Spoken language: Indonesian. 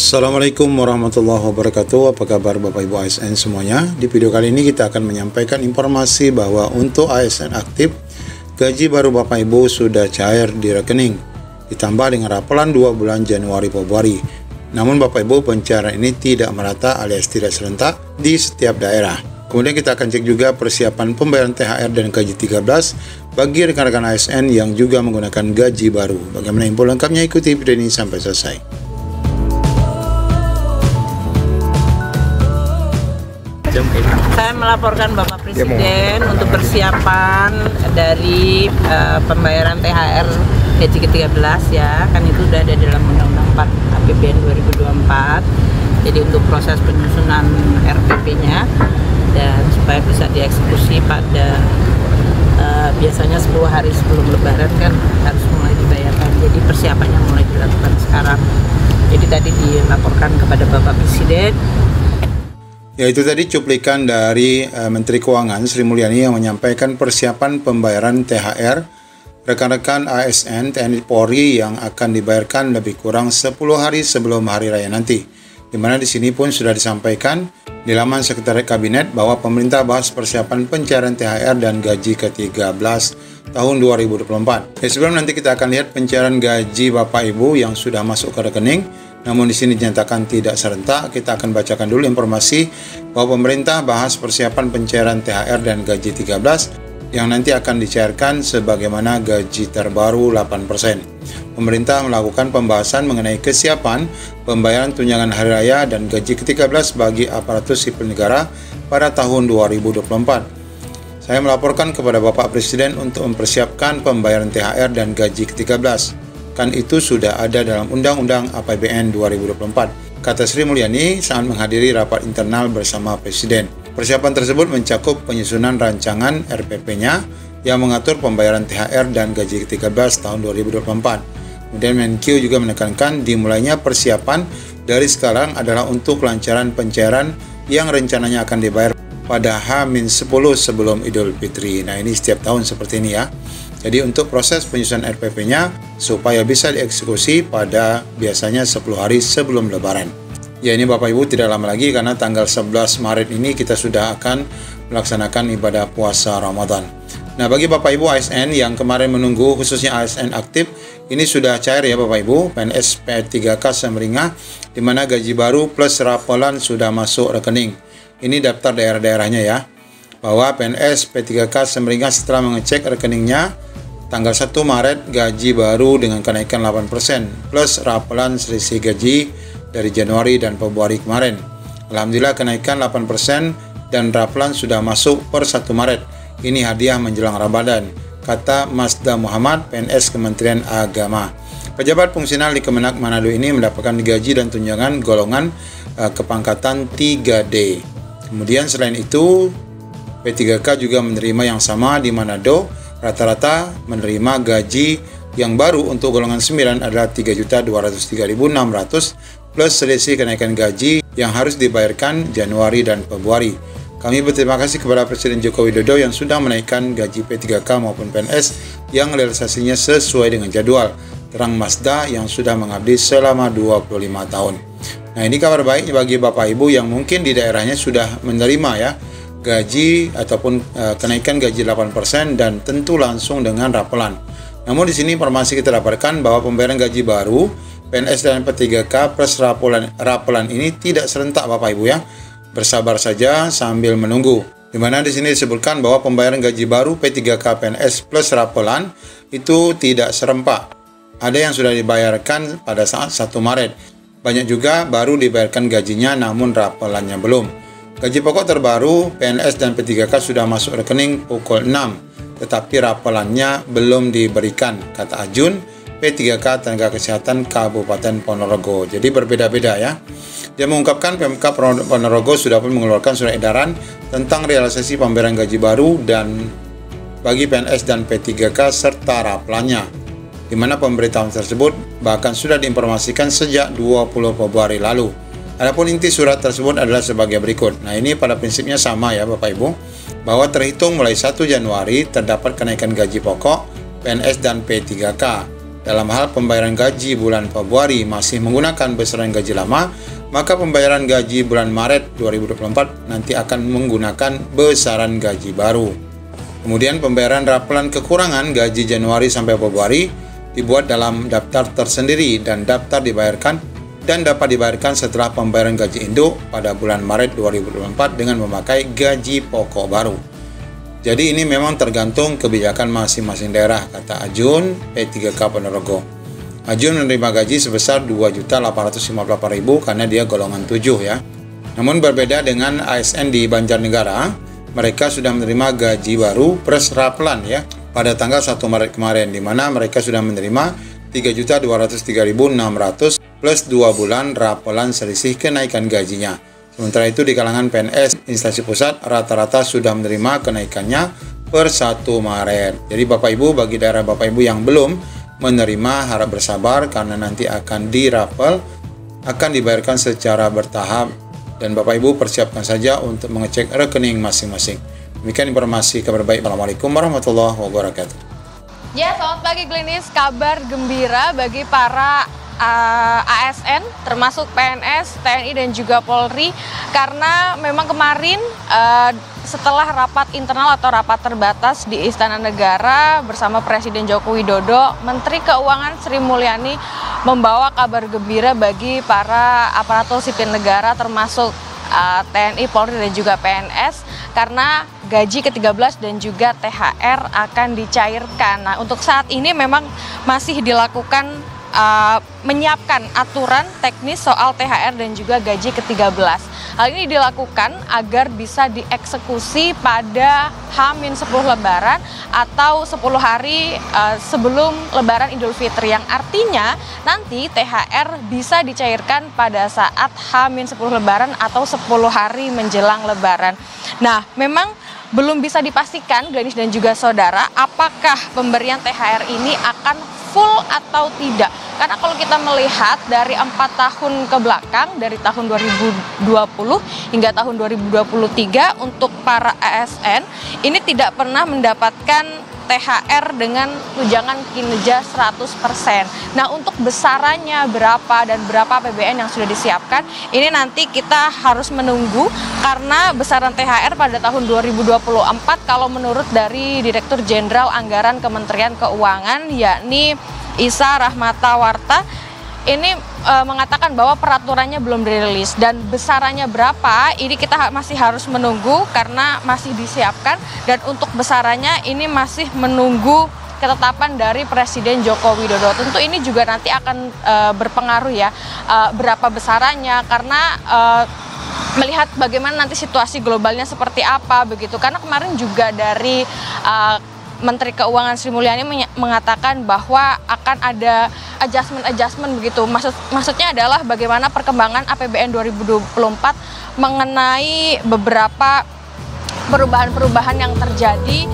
Assalamualaikum warahmatullahi wabarakatuh. Apa kabar Bapak Ibu ASN semuanya? Di video kali ini kita akan menyampaikan informasi bahwa untuk ASN aktif, gaji baru Bapak Ibu sudah cair di rekening, ditambah dengan rapalan 2 bulan Januari Februari. Namun Bapak Ibu, pencairan ini tidak merata alias tidak serentak di setiap daerah. Kemudian kita akan cek juga persiapan pembayaran THR dan gaji 13 bagi rekan-rekan ASN yang juga menggunakan gaji baru. Bagaimana info lengkapnya? Ikuti video ini sampai selesai. Saya melaporkan Bapak Presiden untuk persiapan dari pembayaran THR gaji ke-13 ya, kan itu sudah ada dalam Undang-Undang 4 APBN 2024. Jadi untuk proses penyusunan RPP-nya dan supaya bisa dieksekusi pada biasanya 10 hari sebelum Lebaran kan harus mulai dibayarkan. Jadi persiapannya mulai dilakukan sekarang. Jadi tadi dilaporkan kepada Bapak Presiden. Ya, itu tadi cuplikan dari Menteri Keuangan Sri Mulyani yang menyampaikan persiapan pembayaran THR rekan-rekan ASN TNI Polri yang akan dibayarkan lebih kurang 10 hari sebelum hari raya nanti. Di mana di sini pun sudah disampaikan di laman Sekretariat Kabinet bahwa pemerintah bahas persiapan pencairan THR dan gaji ke-13 tahun 2024. Sebelum nanti kita akan lihat pencairan gaji Bapak Ibu yang sudah masuk ke rekening, namun di sini dinyatakan tidak serentak. Kita akan bacakan dulu informasi bahwa pemerintah bahas persiapan pencairan THR dan gaji 13 yang nanti akan dicairkan sebagaimana gaji terbaru 8%. Pemerintah melakukan pembahasan mengenai kesiapan pembayaran tunjangan hari raya dan gaji ke-13 bagi aparatus sipil negara pada tahun 2024. Saya melaporkan kepada Bapak Presiden untuk mempersiapkan pembayaran THR dan gaji ke-13. Kan itu sudah ada dalam Undang-Undang APBN 2024, kata Sri Mulyani saat menghadiri rapat internal bersama Presiden. Persiapan tersebut mencakup penyusunan rancangan RPP-nya yang mengatur pembayaran THR dan gaji ke-13 tahun 2024. Kemudian Menkyu juga menekankan dimulainya persiapan dari sekarang adalah untuk kelancaran pencairan yang rencananya akan dibayar pada H-10 sebelum Idul Fitri. Nah, ini setiap tahun seperti ini ya. Jadi untuk proses penyusunan RPP-nya supaya bisa dieksekusi pada biasanya 10 hari sebelum Lebaran. Ya, ini Bapak Ibu tidak lama lagi karena tanggal 11 Maret ini kita sudah akan melaksanakan ibadah puasa Ramadan. Nah, bagi Bapak Ibu ASN yang kemarin menunggu, khususnya ASN aktif, ini sudah cair ya Bapak Ibu, PNS P3K Semeringah, di mana gaji baru plus rapolan sudah masuk rekening. Ini daftar daerah-daerahnya ya, bahwa PNS P3K Semeringah setelah mengecek rekeningnya, tanggal 1 Maret gaji baru dengan kenaikan 8% plus rapolan selisih gaji dari Januari dan Februari kemarin. Alhamdulillah kenaikan 8% dan rapolan sudah masuk per 1 Maret. Ini hadiah menjelang Ramadan, kata Masda Muhammad, PNS Kementerian Agama. Pejabat fungsional di Kemenak Manado ini mendapatkan gaji dan tunjangan golongan kepangkatan 3D. Kemudian selain itu, P3K juga menerima yang sama di Manado. Rata-rata menerima gaji yang baru untuk golongan 9 adalah 3.203.600 plus selisih kenaikan gaji yang harus dibayarkan Januari dan Februari. Kami berterima kasih kepada Presiden Joko Widodo yang sudah menaikkan gaji P3K maupun PNS yang realisasinya sesuai dengan jadwal, terang Masda yang sudah mengabdi selama 25 tahun. Nah, ini kabar baik bagi Bapak Ibu yang mungkin di daerahnya sudah menerima ya gaji ataupun kenaikan gaji 8% dan tentu langsung dengan rapelan. Namun di sini informasi kita dapatkan bahwa pembayaran gaji baru PNS dan P3K plus rapelan ini tidak serentak Bapak Ibu ya. Bersabar saja sambil menunggu. Di mana di sini disebutkan bahwa pembayaran gaji baru P3K PNS plus rapelan itu tidak serempak. Ada yang sudah dibayarkan pada saat 1 Maret. Banyak juga baru dibayarkan gajinya namun rapelannya belum. Gaji pokok terbaru PNS dan P3K sudah masuk rekening pukul 6, tetapi rapelannya belum diberikan, kata Ajun, P3K Tenaga Kesehatan Kabupaten Ponorogo. Jadi berbeda-beda ya. Dia mengungkapkan Pemkab Ponorogo sudah pun mengeluarkan surat edaran tentang realisasi pembayaran gaji baru dan bagi PNS dan P3K serta rapelannya, di mana pemberitahuan tersebut bahkan sudah diinformasikan sejak 20 Februari lalu. Adapun inti surat tersebut adalah sebagai berikut. Nah, ini pada prinsipnya sama ya Bapak Ibu, bahwa terhitung mulai 1 Januari terdapat kenaikan gaji pokok PNS dan P3K Dalam hal pembayaran gaji bulan Februari masih menggunakan besaran gaji lama, maka pembayaran gaji bulan Maret 2024 nanti akan menggunakan besaran gaji baru. Kemudian pembayaran rapelan kekurangan gaji Januari sampai Februari dibuat dalam daftar tersendiri dan daftar dibayarkan dan dapat dibayarkan setelah pembayaran gaji induk pada bulan Maret 2024 dengan memakai gaji pokok baru. Jadi ini memang tergantung kebijakan masing-masing daerah, kata Ajun P3K Ponorogo. Ajun menerima gaji sebesar 2.858.000 karena dia golongan 7 ya. Namun berbeda dengan ASN di Banjarnegara, mereka sudah menerima gaji baru plus rapelan ya pada tanggal 1 Maret kemarin, di mana mereka sudah menerima 3.203.600 plus 2 bulan rapelan selisih kenaikan gajinya. Sementara itu di kalangan PNS instansi pusat rata-rata sudah menerima kenaikannya per 1 Maret. Jadi Bapak Ibu, bagi daerah Bapak Ibu yang belum menerima harap bersabar karena nanti akan dirapel, akan dibayarkan secara bertahap dan Bapak Ibu persiapkan saja untuk mengecek rekening masing-masing. Demikian informasi kabar baik. Assalamualaikum warahmatullahi wabarakatuh. Ya, selamat pagi Glenis. Kabar gembira bagi para ASN, termasuk PNS, TNI dan juga Polri, karena memang kemarin setelah rapat internal atau rapat terbatas di Istana Negara bersama Presiden Joko Widodo, Menteri Keuangan Sri Mulyani membawa kabar gembira bagi para aparatur sipil negara termasuk TNI, Polri dan juga PNS karena gaji ke-13 dan juga THR akan dicairkan. Nah, untuk saat ini memang masih dilakukan menyiapkan aturan teknis soal THR dan juga gaji ke-13. Hal ini dilakukan agar bisa dieksekusi pada H-10 Lebaran atau 10 hari sebelum Lebaran Idul Fitri, yang artinya nanti THR bisa dicairkan pada saat H-10 Lebaran atau 10 hari menjelang Lebaran. Nah, memang belum bisa dipastikan, Glenis dan juga saudara, apakah pemberian THR ini akan full atau tidak. Karena kalau kita melihat dari 4 tahun ke belakang, dari tahun 2020 hingga tahun 2023 untuk para ASN ini tidak pernah mendapatkan THR dengan tunjangan kinerja 100%. Nah, untuk besarannya berapa dan berapa APBN yang sudah disiapkan, ini nanti kita harus menunggu karena besaran THR pada tahun 2024 kalau menurut dari Direktur Jenderal Anggaran Kementerian Keuangan yakni Isa Rahmatawarta ini mengatakan bahwa peraturannya belum dirilis dan besarannya berapa ini kita masih harus menunggu karena masih disiapkan, dan untuk besarannya ini masih menunggu ketetapan dari Presiden Joko Widodo. Tentu ini juga nanti akan berpengaruh ya berapa besarannya karena melihat bagaimana nanti situasi globalnya seperti apa begitu, karena kemarin juga dari Menteri Keuangan Sri Mulyani mengatakan bahwa akan ada adjustment begitu. Maksudnya adalah bagaimana perkembangan APBN 2024 mengenai beberapa perubahan-perubahan yang terjadi